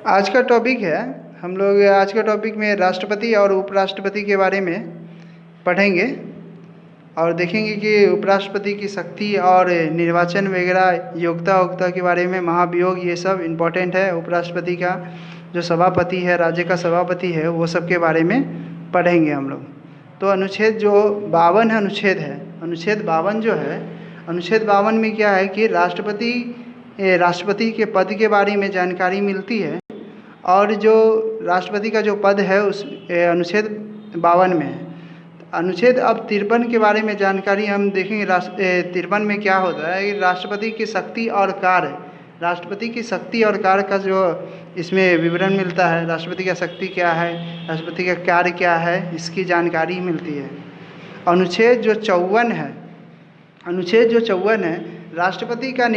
आज का टॉपिक है, हम लोग आज के टॉपिक में राष्ट्रपति और उपराष्ट्रपति के बारे में पढ़ेंगे और देखेंगे कि उपराष्ट्रपति की शक्ति और निर्वाचन वगैरह योग्यता वोग्यता के बारे में, महाभियोग, ये सब इम्पोर्टेंट है। उपराष्ट्रपति का जो सभापति है, राज्य का सभापति है, वो सब के बारे में पढ़ेंगे हम लोग। तो अनुच्छेद जो 52 है, अनुच्छेद 52 जो है, अनुच्छेद 52 में क्या है कि राष्ट्रपति के पद के बारे में जानकारी मिलती है। और जो राष्ट्रपति का जो पद है उस अनुच्छेद 52 में है। अनुच्छेद अब 53 के बारे में जानकारी हम देखेंगे। 53 में क्या होता है, राष्ट्रपति की शक्ति और कार्य, राष्ट्रपति की शक्ति और कार्य का जो इसमें विवरण मिलता है। राष्ट्रपति का शक्ति क्या है, राष्ट्रपति का कार्य क्या है, इसकी जानकारी मिलती है। अनुच्छेद जो 54 है, अनुच्छेद जो 54 है, राष्ट्रपति का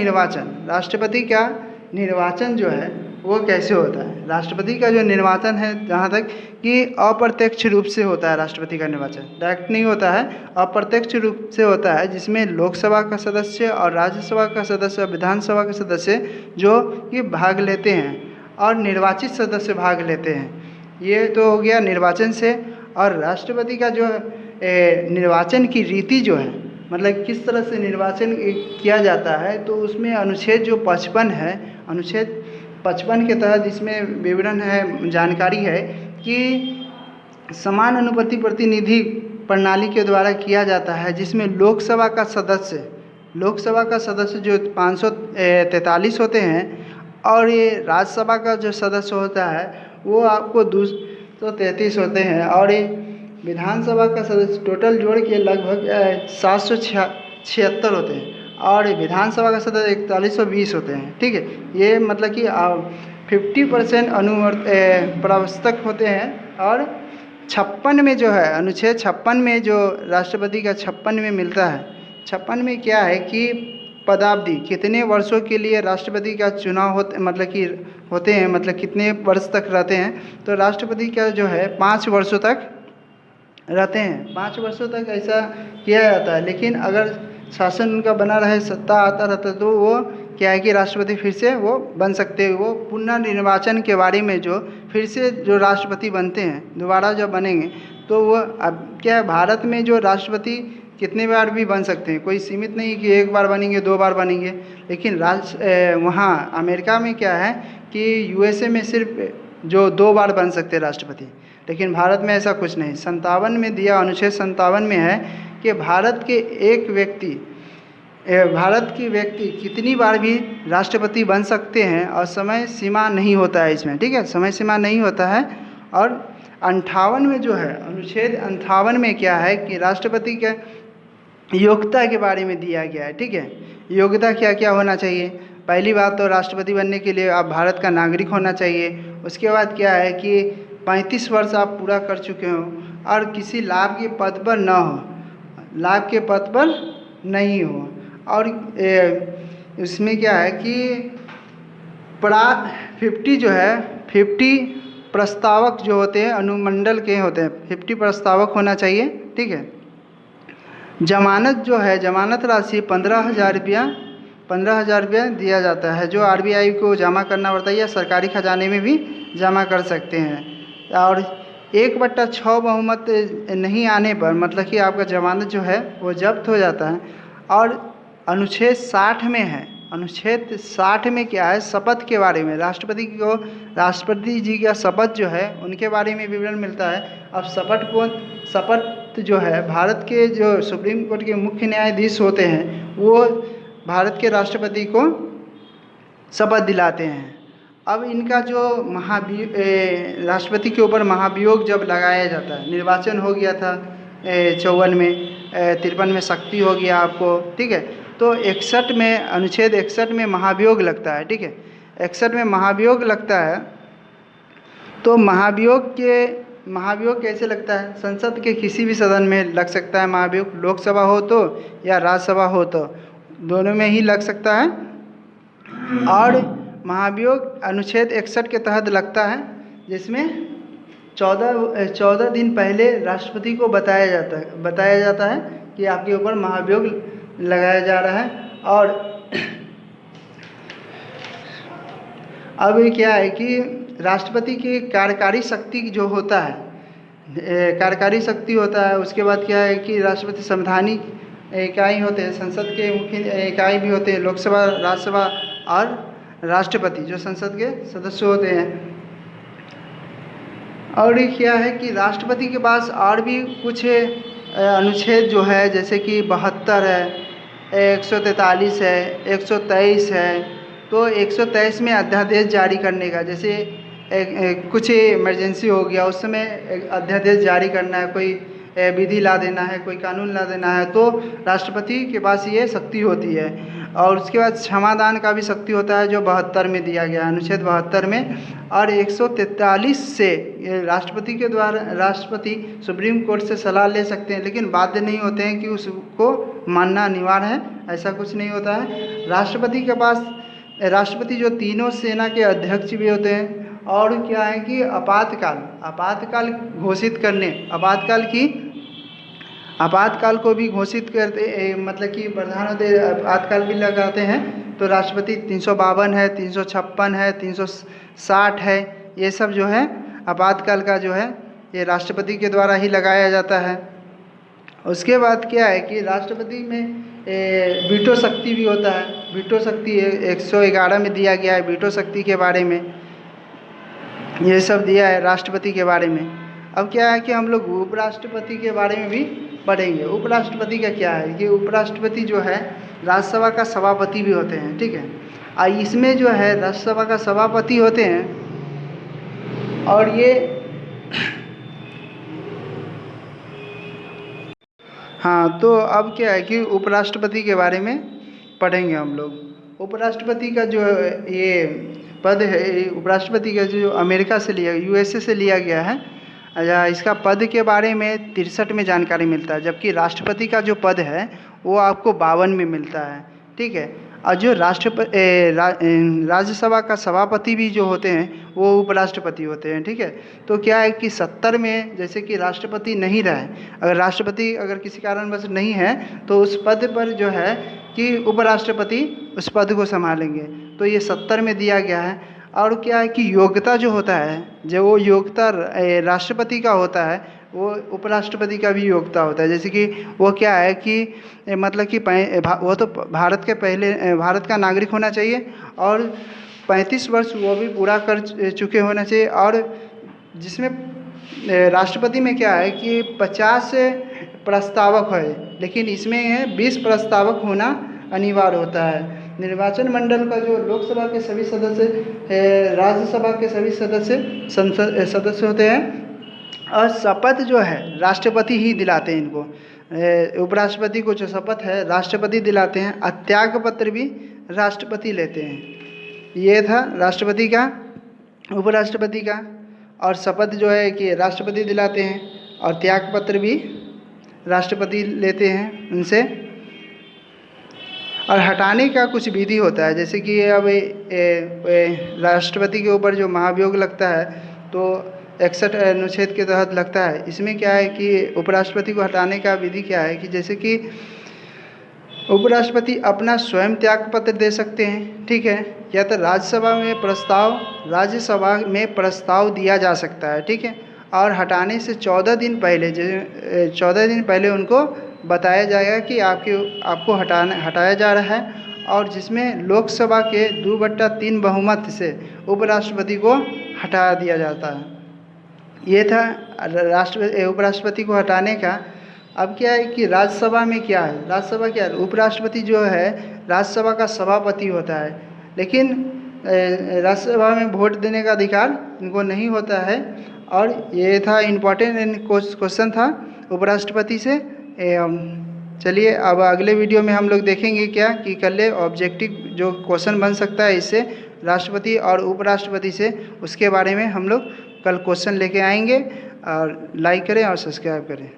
निर्वाचन जो है वो कैसे होता है। राष्ट्रपति का जो निर्वाचन है, जहाँ तक कि अप्रत्यक्ष रूप से होता है। राष्ट्रपति का निर्वाचन डायरेक्ट नहीं होता है, अप्रत्यक्ष रूप से होता है, जिसमें लोकसभा का सदस्य और राज्यसभा का सदस्य, विधानसभा के सदस्य जो कि भाग लेते हैं और निर्वाचित सदस्य भाग लेते हैं। ये तो हो गया निर्वाचन से। और राष्ट्रपति का जो निर्वाचन की रीति जो है, मतलब किस तरह से निर्वाचन किया जाता है, तो उसमें अनुच्छेद जो 55 है, अनुच्छेद 55 के तहत इसमें विवरण है, जानकारी है कि समान अनुपाती प्रतिनिधि प्रणाली के द्वारा किया जाता है, जिसमें लोकसभा का सदस्य जो 543 होते हैं और ये राज्यसभा का जो सदस्य होता है वो आपको 233 होते हैं और ये विधानसभा का सदस्य टोटल जोड़ के लगभग 776 होते हैं और विधानसभा का सदस्य 4120 होते हैं। ठीक है, ये मतलब कि 50% प्रवर्तक होते हैं। और 56 में जो है, अनुच्छेद 56 में जो राष्ट्रपति का 56 में मिलता है, 56 में क्या है कि पदावधि कितने वर्षों के लिए राष्ट्रपति का चुनाव होते हैं, मतलब कितने वर्ष तक रहते हैं। तो राष्ट्रपति का जो है 5 वर्षों तक रहते हैं, 5 वर्षों तक ऐसा किया जाता है। लेकिन अगर शासन उनका बना रहे, सत्ता आता रहता, तो वो क्या है कि राष्ट्रपति फिर से वो बन सकते हैं। वो पुनर्निर्वाचन के बारे में जो फिर से जो राष्ट्रपति बनते हैं, दोबारा जब बनेंगे, तो वो अब क्या है, भारत में जो राष्ट्रपति कितने बार भी बन सकते हैं, कोई सीमित नहीं कि 1 बार बनेंगे, 2 बार बनेंगे। लेकिन वहाँ अमेरिका में क्या है कि यूएसए में सिर्फ जो 2 बार बन सकते हैं राष्ट्रपति, लेकिन भारत में ऐसा कुछ नहीं। 57 में दिया, अनुच्छेद 57 में है कि भारत की व्यक्ति कितनी बार भी राष्ट्रपति बन सकते हैं और समय सीमा नहीं होता है इसमें। ठीक है, समय सीमा नहीं होता है। और 58 में जो है, अनुच्छेद 58 में क्या है कि राष्ट्रपति के योग्यता के बारे में दिया गया है। ठीक है, योग्यता क्या क्या होना चाहिए। पहली बात तो राष्ट्रपति बनने के लिए आप भारत का नागरिक होना चाहिए। उसके बाद क्या है कि 35 वर्ष आप पूरा कर चुके हो और किसी लाभ के पद पर न हो, लाभ के पद पर नहीं हो। और इसमें क्या है कि 50 जो है, 50 प्रस्तावक जो होते हैं, अनुमंडल के होते हैं, 50 प्रस्तावक होना चाहिए। ठीक है, जमानत जो है, जमानत राशि 15,000 रुपया दिया जाता है, जो आरबीआई को जमा करना पड़ता है या सरकारी खजाने में भी जमा कर सकते हैं। और 1/6 बहुमत नहीं आने पर मतलब कि आपका जमानत जो है वो जब्त हो जाता है। और अनुच्छेद 60 में है, अनुच्छेद 60 में क्या है, शपथ के बारे में, राष्ट्रपति जी का शपथ जो है उनके बारे में विवरण मिलता है। अब शपथ जो है, भारत के जो सुप्रीम कोर्ट के मुख्य न्यायाधीश होते हैं, वो भारत के राष्ट्रपति को शपथ दिलाते हैं। अब इनका जो राष्ट्रपति के ऊपर महाभियोग जब लगाया जाता है, निर्वाचन हो गया था 54 में, 53 में शक्ति हो गया आपको। ठीक है, तो 61 में, अनुच्छेद 61 में महाभियोग लगता है। ठीक है, 61 में महाभियोग लगता है। तो महाभियोग कैसे लगता है, संसद के किसी भी सदन में लग सकता है महाभियोग, लोकसभा हो तो या राज्यसभा हो तो, दोनों में ही लग सकता है। और महाभियोग अनुच्छेद 61 के तहत लगता है, जिसमें 14 दिन पहले राष्ट्रपति को बताया जाता है कि आपके ऊपर महाभियोग लगाया जा रहा है। और अब क्या है कि राष्ट्रपति की कार्यकारी शक्ति जो होता है, कार्यकारी शक्ति होता है। उसके बाद क्या है कि राष्ट्रपति संवैधानिक इकाई होते हैं, संसद के मुख्य इकाई भी होते हैं, लोकसभा, राज्यसभा और राष्ट्रपति जो संसद के सदस्य होते हैं। और ये क्या है कि राष्ट्रपति के पास और भी कुछ अनुच्छेद जो है, जैसे कि 72 है, 143 है, 123 है। तो 123 में अध्यादेश जारी करने का, जैसे कुछ इमरजेंसी हो गया उस समय एक अध्यादेश जारी करना है, कोई विधि ला देना है, कोई कानून ला देना है, तो राष्ट्रपति के पास ये शक्ति होती है। और उसके बाद क्षमादान का भी शक्ति होता है जो 72 में दिया गया है, अनुच्छेद 72 में। और 143 से ये राष्ट्रपति के द्वारा राष्ट्रपति सुप्रीम कोर्ट से सलाह ले सकते हैं, लेकिन बाध्य नहीं होते हैं कि उसको मानना अनिवार्य है, ऐसा कुछ नहीं होता है। राष्ट्रपति के पास राष्ट्रपति जो तीनों सेना के अध्यक्ष भी होते हैं। और क्या है कि आपातकाल घोषित करने, आपातकाल को भी घोषित करते, मतलब कि प्रधानमंत्री आपातकाल भी लगाते हैं। तो राष्ट्रपति 352 है, 356 है, 360 है, ये सब जो है आपातकाल का जो है ये राष्ट्रपति के द्वारा ही लगाया जाता है। उसके बाद क्या है कि राष्ट्रपति में वीटो शक्ति भी होता है। वीटो शक्ति 111 में दिया गया है, वीटो शक्ति के बारे में ये सब दिया है राष्ट्रपति के बारे में। अब क्या है कि हम लोग उपराष्ट्रपति के बारे में भी पढ़ेंगे। उपराष्ट्रपति का क्या है कि उपराष्ट्रपति जो है राज्यसभा का सभापति भी होते हैं, ठीक है। इसमें जो है राज्यसभा का सभापति होते हैं। और ये हाँ, तो अब क्या है कि उपराष्ट्रपति के बारे में पढ़ेंगे हम लोग। उपराष्ट्रपति का जो ये पद है, उपराष्ट्रपति का जो अमेरिका से लिया, यूएसए से लिया गया है। इसका पद के बारे में 63 में जानकारी मिलता है, जबकि राष्ट्रपति का जो पद है वो आपको 52 में मिलता है, ठीक है। और जो राज्यसभा का सभापति भी जो होते हैं वो उपराष्ट्रपति होते हैं, ठीक है। तो क्या है कि 70 में जैसे कि राष्ट्रपति नहीं रहे, अगर राष्ट्रपति अगर किसी कारणवश नहीं है तो उस पद पर जो है कि उपराष्ट्रपति उस पद को संभालेंगे। तो ये 70 में दिया गया है। और क्या है कि योग्यता जो होता है, जो वो योग्यता राष्ट्रपति का होता है वो उपराष्ट्रपति का भी योग्यता होता है। जैसे कि वो क्या है कि मतलब कि वो तो भारत का नागरिक होना चाहिए और 35 वर्ष वो भी पूरा कर चुके होना चाहिए। और जिसमें राष्ट्रपति में क्या है कि 50 प्रस्तावक है, लेकिन इसमें है 20 प्रस्तावक होना अनिवार्य होता है। निर्वाचन मंडल का जो लोकसभा के सभी सदस्य, राज्यसभा के सभी सदस्य होते हैं। और शपथ जो है राष्ट्रपति ही दिलाते हैं इनको। उपराष्ट्रपति को जो शपथ है राष्ट्रपति दिलाते हैं, और त्याग पत्र भी राष्ट्रपति लेते हैं। ये था राष्ट्रपति का, उपराष्ट्रपति का। और शपथ जो है कि राष्ट्रपति दिलाते हैं और त्याग पत्र भी राष्ट्रपति लेते हैं उनसे। और हटाने का कुछ विधि होता है, जैसे कि अब राष्ट्रपति के ऊपर जो महाभियोग लगता है तो 61 अनुच्छेद के तहत लगता है। इसमें क्या है कि उपराष्ट्रपति को हटाने का विधि क्या है कि जैसे कि उपराष्ट्रपति अपना स्वयं त्याग पत्र दे सकते हैं, ठीक है। या तो राज्यसभा में प्रस्ताव दिया जा सकता है, ठीक है। और हटाने से 14 दिन पहले उनको बताया जाएगा कि आपको हटाया जा रहा है। और जिसमें लोकसभा के 2/3 बहुमत से उपराष्ट्रपति को हटा दिया जाता है। ये था उपराष्ट्रपति को हटाने का। अब क्या है कि राज्यसभा में क्या है, राज्यसभा क्या है, उपराष्ट्रपति जो है राज्यसभा का सभापति होता है, लेकिन राज्यसभा में वोट देने का अधिकार इनको नहीं होता है। और ये था इम्पोर्टेंट क्वेश्चन था उपराष्ट्रपति से। चलिए अब अगले वीडियो में हम लोग देखेंगे क्या कि कल ऑब्जेक्टिव जो क्वेश्चन बन सकता है इससे राष्ट्रपति और उपराष्ट्रपति से, उसके बारे में हम लोग कल क्वेश्चन लेके आएंगे। और लाइक करें और सब्सक्राइब करें।